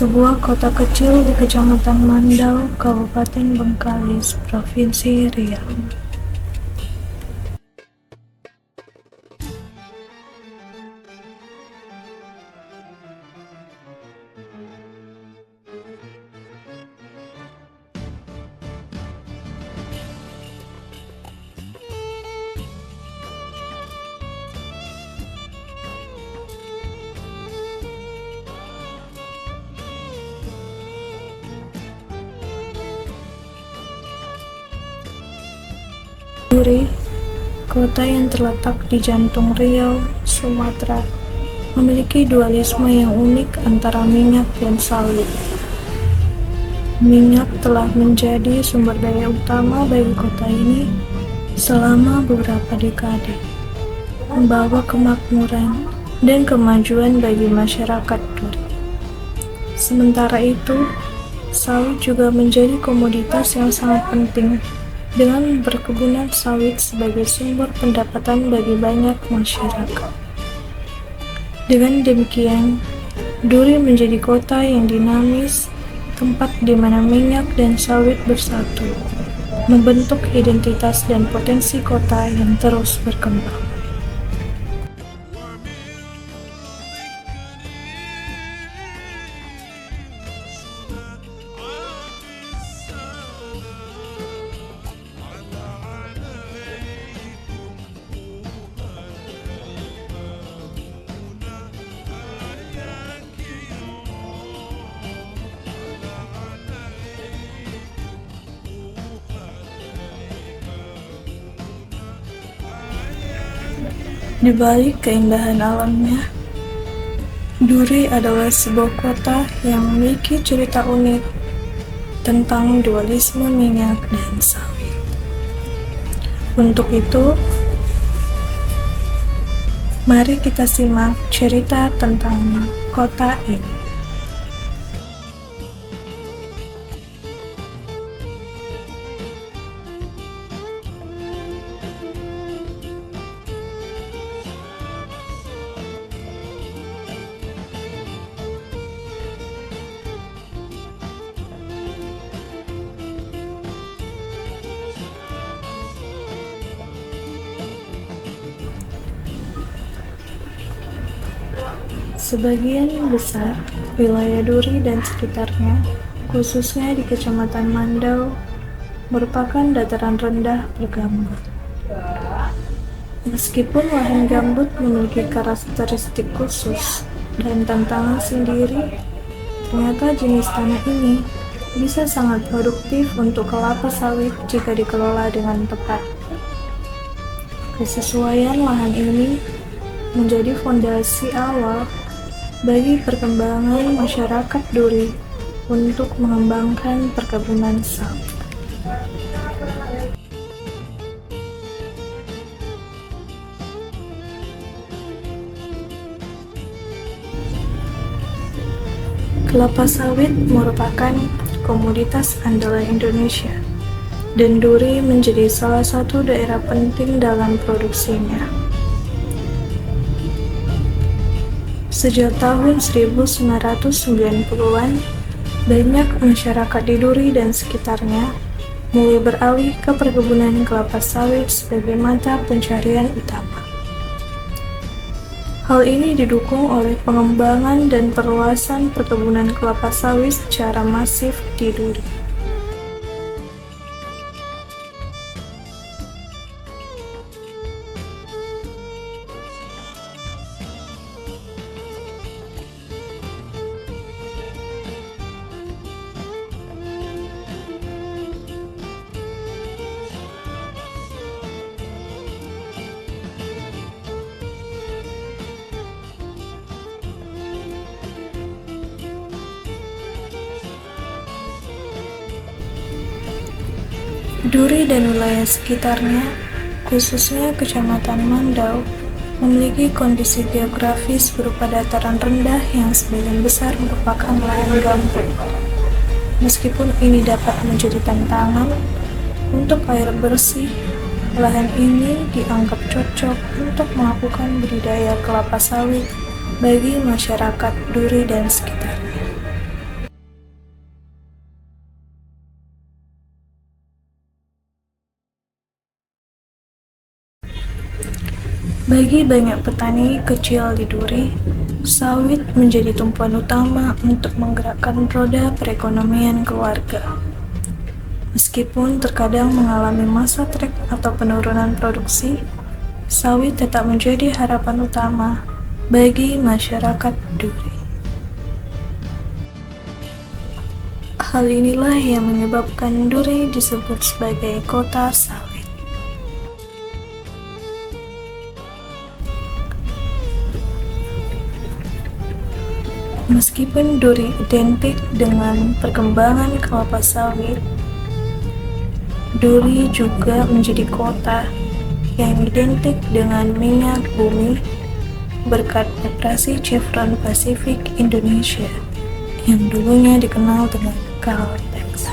sebuah kota kecil di Kecamatan Mandau, Kabupaten Bengkalis, Provinsi Riau. Duri, kota yang terletak di jantung Riau, Sumatera, memiliki dualisme yang unik antara minyak dan sawit. Minyak telah menjadi sumber daya utama bagi kota ini selama beberapa dekade, membawa kemakmuran dan kemajuan bagi masyarakat Duri. Sementara itu, sawit juga menjadi komoditas yang sangat penting, dengan perkebunan sawit sebagai sumber pendapatan bagi banyak masyarakat. Dengan demikian, Duri menjadi kota yang dinamis, tempat di mana minyak dan sawit bersatu, membentuk identitas dan potensi kota yang terus berkembang. Di balik keindahan alamnya, Duri adalah sebuah kota yang memiliki cerita unik tentang dualisme minyak dan sawit. Untuk itu, mari kita simak cerita tentang kota ini. Sebagian besar wilayah Duri dan sekitarnya, khususnya di Kecamatan Mandau, merupakan dataran rendah bergambut. Meskipun lahan gambut memiliki karakteristik khusus dan tantangan sendiri, ternyata jenis tanah ini bisa sangat produktif untuk kelapa sawit jika dikelola dengan tepat. Kesesuaian lahan ini menjadi fondasi awal bagi perkembangan masyarakat Duri untuk mengembangkan perkebunan sawit. Kelapa sawit merupakan komoditas andalan Indonesia, dan Duri menjadi salah satu daerah penting dalam produksinya. Sejak tahun 1990-an, banyak masyarakat di Duri dan sekitarnya mulai beralih ke perkebunan kelapa sawit sebagai mata pencarian utama. Hal ini didukung oleh pengembangan dan perluasan perkebunan kelapa sawit secara masif di Duri. Duri dan wilayah sekitarnya, khususnya Kecamatan Mandau, memiliki kondisi geografis berupa dataran rendah yang sebagian besar merupakan lahan gambut. Meskipun ini dapat menjadi tantangan untuk air bersih, lahan ini dianggap cocok untuk melakukan budidaya kelapa sawit bagi masyarakat Duri dan sekitarnya. Bagi banyak petani kecil di Duri, sawit menjadi tumpuan utama untuk menggerakkan roda perekonomian keluarga. Meskipun terkadang mengalami masa trek atau penurunan produksi, sawit tetap menjadi harapan utama bagi masyarakat Duri. Hal inilah yang menyebabkan Duri disebut sebagai kota sawit. Meskipun Duri identik dengan perkembangan kelapa sawit, Duri juga menjadi kota yang identik dengan minyak bumi berkat operasi Chevron Pacific Indonesia yang dulunya dikenal dengan Caltex.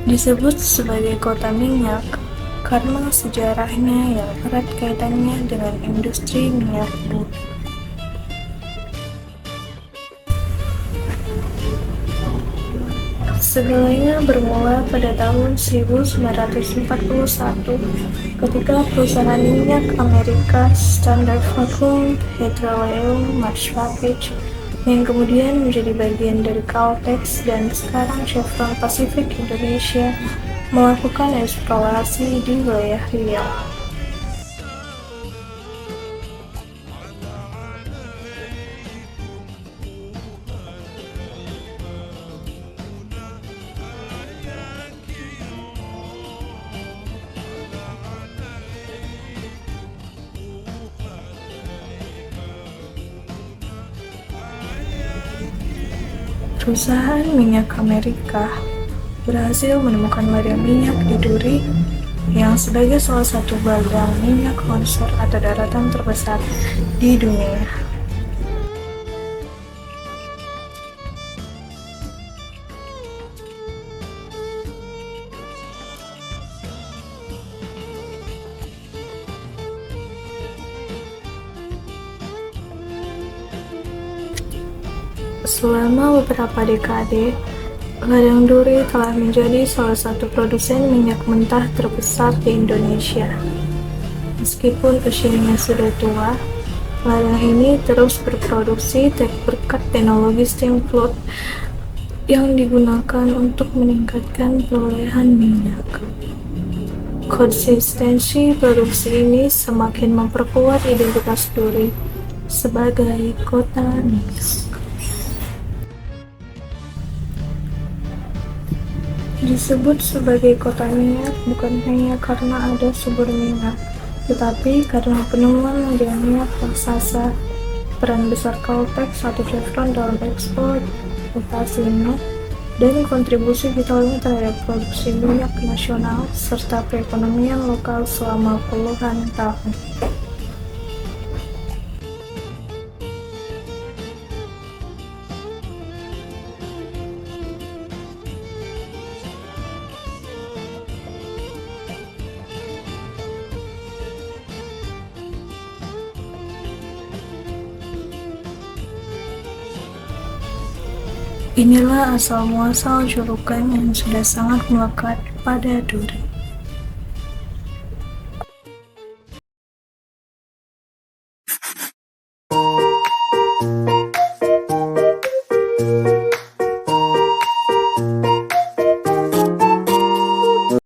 Disebut sebagai kota minyak karena sejarahnya yang erat kaitannya dengan industri minyak bumi. Segalanya bermula pada tahun 1941 ketika perusahaan minyak Amerika Standard Vacuum Petroleum Marshallpage yang kemudian menjadi bagian dari Caltex dan sekarang Chevron Pacific Indonesia melakukan eksplorasi di wilayah Riau. Perusahaan minyak Amerika berhasil menemukan ladang minyak di Duri yang sebagai salah satu ladang minyak konser atau daratan terbesar di dunia. Selama beberapa dekade, ladang Duri telah menjadi salah satu produsen minyak mentah terbesar di Indonesia. Meskipun usianya sudah tua, ladang ini terus berproduksi berkat teknologi steam flood yang digunakan untuk meningkatkan perolehan minyak. Konsistensi produksi ini semakin memperkuat identitas Duri sebagai kota minyak. Disebut sebagai kota minyak bukan hanya karena ada sumber minyak, tetapi karena penemuan ladang minyak raksasa, peran besar Caltex atau Chevron dalam ekspor operasinya, dan kontribusi vitalnya terhadap produksi minyak nasional serta perekonomian lokal selama puluhan tahun. Inilah asal-muasal julukan yang sudah sangat melekat pada Duri.